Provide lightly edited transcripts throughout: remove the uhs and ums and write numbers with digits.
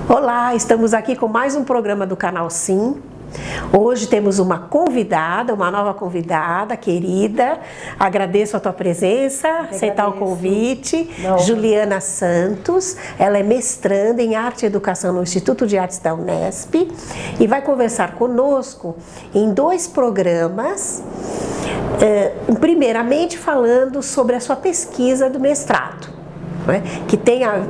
Olá, estamos aqui com mais um programa do Canal Sim. Hoje temos uma convidada, uma nova convidada querida. Agradeço a tua presença, aceitar o convite. Juliana Santos, ela é mestranda em Arte e Educação no Instituto de Artes da Unesp e vai conversar conosco em dois programas. Primeiramente falando sobre a sua pesquisa do mestrado. Que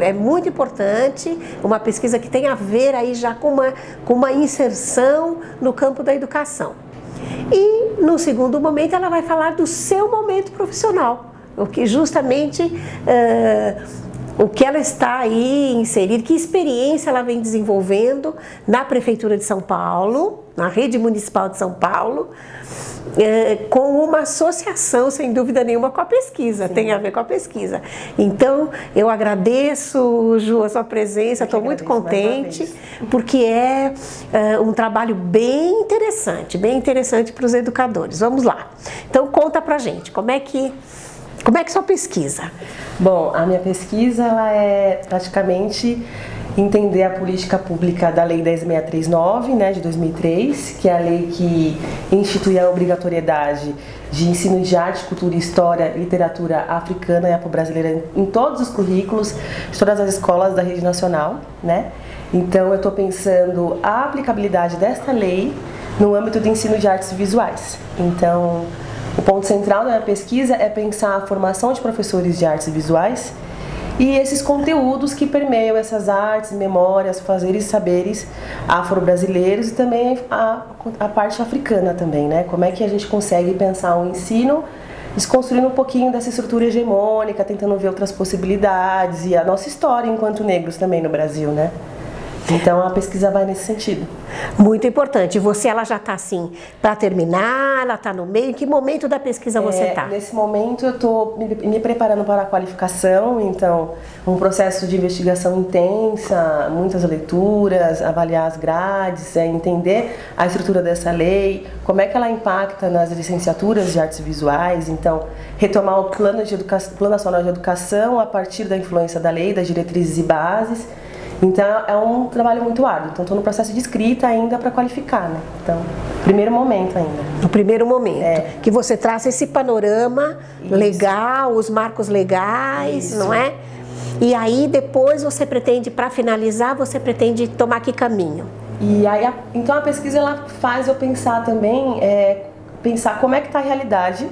é muito importante, uma pesquisa que tem a ver aí já com uma inserção no campo da educação. E no segundo momento ela vai falar do seu momento profissional, o que justamente o que ela está aí inserida, que experiência ela vem desenvolvendo na Prefeitura de São Paulo, na Rede Municipal de São Paulo, com uma associação, sem dúvida nenhuma, com a pesquisa. Sim. Tem a ver com a pesquisa. Então, eu agradeço, Ju, a sua presença, estou muito contente, porque é um trabalho bem interessante para os educadores. Vamos lá. Então, conta pra gente, como é que sua pesquisa? Bom, a minha pesquisa ela é praticamente entender a política pública da Lei 10.639, né, de 2003, que é a lei que institui a obrigatoriedade de ensino de arte, cultura, história, literatura africana e afro-brasileira em todos os currículos de todas as escolas da rede nacional, né? Então eu estou pensando a aplicabilidade desta lei no âmbito do ensino de artes visuais. Então, o ponto central da minha pesquisa é pensar a formação de professores de artes visuais e esses conteúdos que permeiam essas artes, memórias, fazeres e saberes afro-brasileiros e também a parte africana também, né? Como é que a gente consegue pensar o ensino desconstruindo um pouquinho dessa estrutura hegemônica, tentando ver outras possibilidades e a nossa história enquanto negros também no Brasil, né? Então a pesquisa vai nesse sentido. Muito importante. E ela já está assim, para terminar, ela está no meio? Em que momento da pesquisa você está? Nesse momento eu estou me preparando para a qualificação, então um processo de investigação intensa, muitas leituras, avaliar as grades, entender a estrutura dessa lei, como é que ela impacta nas licenciaturas de artes visuais, então retomar o Plano Nacional de Educação a partir da influência da lei, das diretrizes e bases. Então é um trabalho muito árduo, então estou no processo de escrita ainda para qualificar, né? Então, primeiro momento ainda. No primeiro momento, que você traça esse panorama legal, os marcos legais, não é? E aí depois você pretende, para finalizar, você pretende tomar que caminho? E aí, então a pesquisa ela faz eu pensar também, pensar como é que está a realidade,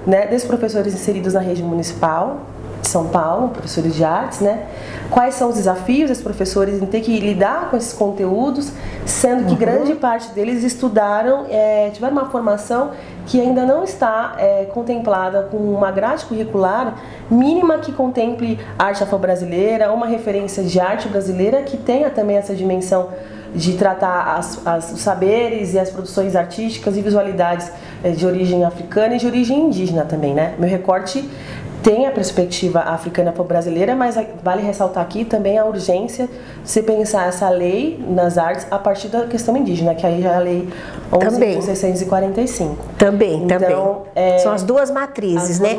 né, desses professores inseridos na rede municipal de São Paulo, professores de artes, né? Quais são os desafios desses professores em ter que lidar com esses conteúdos, sendo que grande parte deles estudaram, tiveram uma formação que ainda não está contemplada com uma grade curricular mínima que contemple arte afro-brasileira, uma referência de arte brasileira que tenha também essa dimensão de tratar os saberes e as produções artísticas e visualidades de origem africana e de origem indígena também, né? Meu recorte tem a perspectiva africana afro-brasileira, mas vale ressaltar aqui também a urgência de se pensar essa lei nas artes a partir da questão indígena, que aí já é a lei 11.645. Também. São as duas matrizes, né?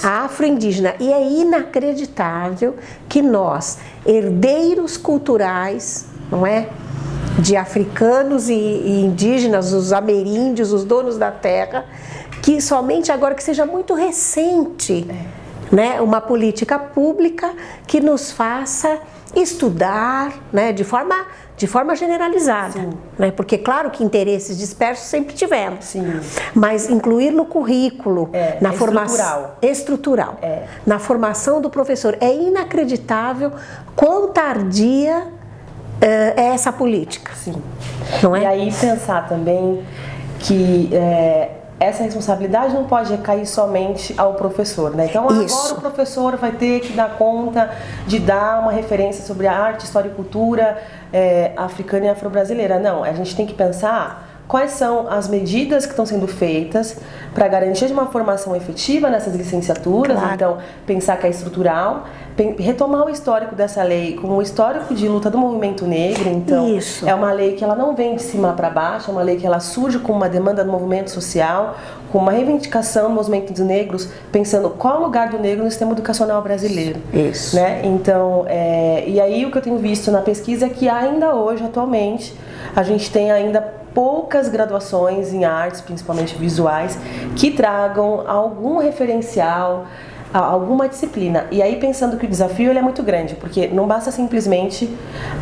A afro-indígena. E é inacreditável que nós, herdeiros culturais, não é? De africanos e indígenas, os ameríndios, os donos da terra, que somente agora que seja muito recente, né, uma política pública que nos faça estudar, né, de forma generalizada, né, porque claro que interesses dispersos sempre tivemos, mas incluir no currículo, na formação estrutural, na formação do professor. É inacreditável quão tardia é essa política. Não é? E aí pensar também que essa responsabilidade não pode recair somente ao professor, né? Então agora o professor vai ter que dar conta de dar uma referência sobre a arte, história e cultura africana e afro-brasileira. Não, a gente tem que pensar quais são as medidas que estão sendo feitas para garantir uma formação efetiva nessas licenciaturas. Claro. Então, pensar que é estrutural, retomar o histórico dessa lei como um histórico de luta do movimento negro. Então, Isso. é uma lei que ela não vem de cima para baixo, é uma lei que ela surge com uma demanda do movimento social, com uma reivindicação dos movimentos negros, pensando qual é o lugar do negro no sistema educacional brasileiro. Isso. Né? Então, e aí o que eu tenho visto na pesquisa é que ainda hoje, atualmente, a gente tem ainda poucas graduações em artes, principalmente visuais, que tragam algum referencial, alguma disciplina. E aí pensando que o desafio ele é muito grande, porque não basta simplesmente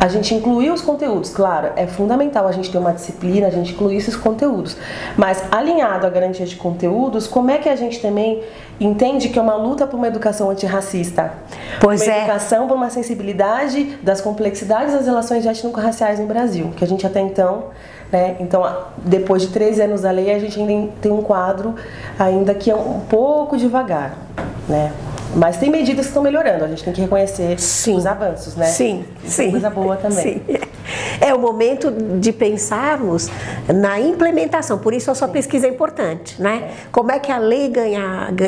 a gente incluir os conteúdos. Claro, é fundamental a gente ter uma disciplina, a gente incluir esses conteúdos, mas alinhado à garantia de conteúdos, como é que a gente também entende que é uma luta por uma educação antirracista? Pois uma é. educação por uma sensibilidade das complexidades das relações étnico-raciais no Brasil, que a gente até então, né? Então, depois de 13 anos da lei, a gente ainda tem um quadro ainda que é um pouco devagar, né? Mas tem medidas que estão melhorando, a gente tem que reconhecer os avanços, né? Sim, isso é coisa boa também. Sim. É o momento de pensarmos na implementação, por isso a sua pesquisa é importante, né? Como é que a lei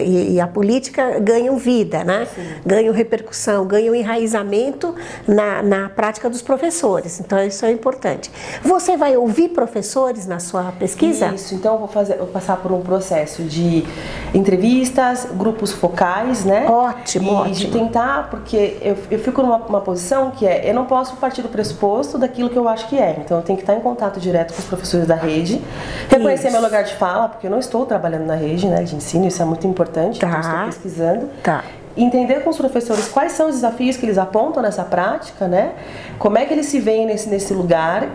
e a política ganham vida, né? Sim. Ganham repercussão, ganham enraizamento na prática dos professores, então isso é importante. Você vai ouvir professores na sua pesquisa? Isso, então eu vou passar por um processo de entrevistas, grupos focais, né? Ótimo, e de tentar, porque eu fico numa posição que eu não posso partir do pressuposto daquilo que eu acho que é. Então eu tenho que estar em contato direto com os professores da rede, reconhecer meu lugar de fala, porque eu não estou trabalhando na rede, né, de ensino, isso é muito importante, então eu estou pesquisando. Entender com os professores quais são os desafios que eles apontam nessa prática, né? Como é que eles se veem nesse lugar,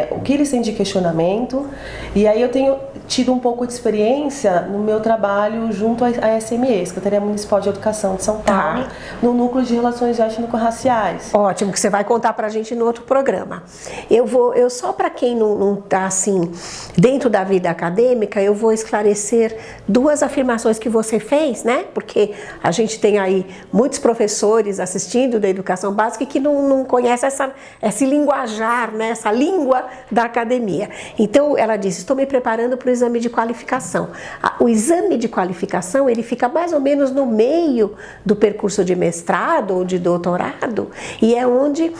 o que eles têm de questionamento. E aí eu tenho tido um pouco de experiência no meu trabalho junto à SME, Secretaria Municipal de Educação de São Paulo, no Núcleo de Relações Étnico-Raciais. Ótimo, que você vai contar pra gente no outro programa. Eu só para quem não tá assim dentro da vida acadêmica, eu vou esclarecer duas afirmações que você fez, né? Porque a gente tem aí muitos professores assistindo da educação básica que não conhecem esse linguajar, né? Essa língua da academia. Então, ela disse, estou me preparando para o exame de qualificação. O exame de qualificação, ele fica mais ou menos no meio do percurso de mestrado ou de doutorado, e é onde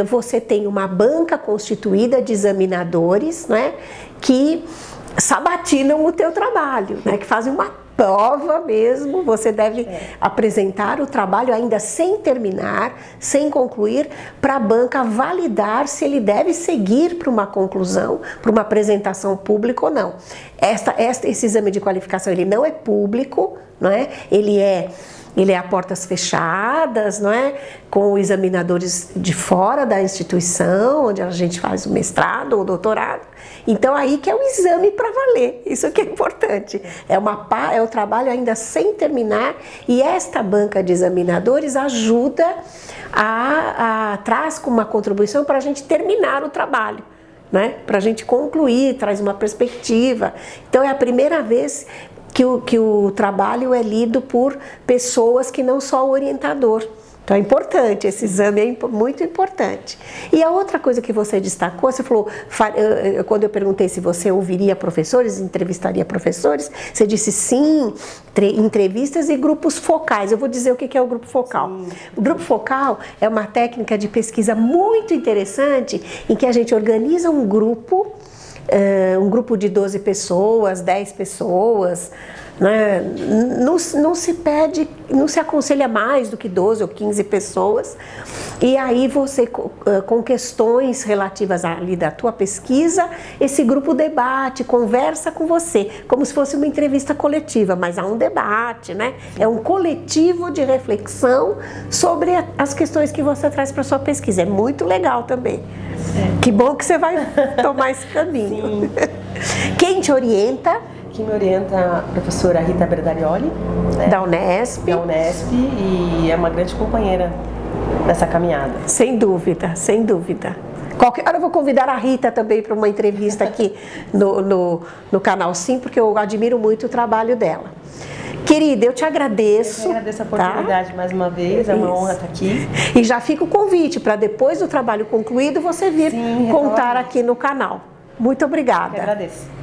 você tem uma banca constituída de examinadores, né? Que sabatinam o teu trabalho, né? Que fazem uma prova mesmo, você deve apresentar o trabalho ainda sem terminar, sem concluir, para a banca validar se ele deve seguir para uma conclusão, para uma apresentação pública ou não. Esse exame de qualificação ele não é público, não é? Ele é a portas fechadas, não é? Com examinadores de fora da instituição, onde a gente faz o mestrado ou o doutorado. Então, aí que é o exame para valer, isso que é importante. É o trabalho ainda sem terminar, e esta banca de examinadores ajuda traz com uma contribuição para a gente terminar o trabalho, né? Para a gente concluir, traz uma perspectiva. Então, é a primeira vez que o trabalho é lido por pessoas que não só o orientador. Então é importante, esse exame é muito importante. E a outra coisa que você destacou, você falou, quando eu perguntei se você ouviria professores, entrevistaria professores, você disse sim, entrevistas e grupos focais. Eu vou dizer o que é o grupo focal. Sim. O grupo focal é uma técnica de pesquisa muito interessante em que a gente organiza um grupo de 12 pessoas, 10 pessoas, né? Não se aconselha mais do que 12 ou 15 pessoas, e aí você, com questões relativas ali da tua pesquisa, esse grupo debate, conversa com você, como se fosse uma entrevista coletiva, mas há um debate, né? É um coletivo de reflexão sobre as questões que você traz para sua pesquisa. É muito legal também. Que bom que você vai tomar esse caminho. Quem te orienta? Quem me orienta é a professora Rita Berdarioli, né? Da Unesp. E é uma grande companheira nessa caminhada. Sem dúvida, sem dúvida. Qualquer hora eu vou convidar a Rita também para uma entrevista aqui no Canal Sim, porque eu admiro muito o trabalho dela. Querida, eu te agradeço. Eu agradeço a oportunidade mais uma vez, é uma honra estar aqui. E já fica o convite para depois do trabalho concluído você vir contar aqui no canal. Muito obrigada. Eu agradeço.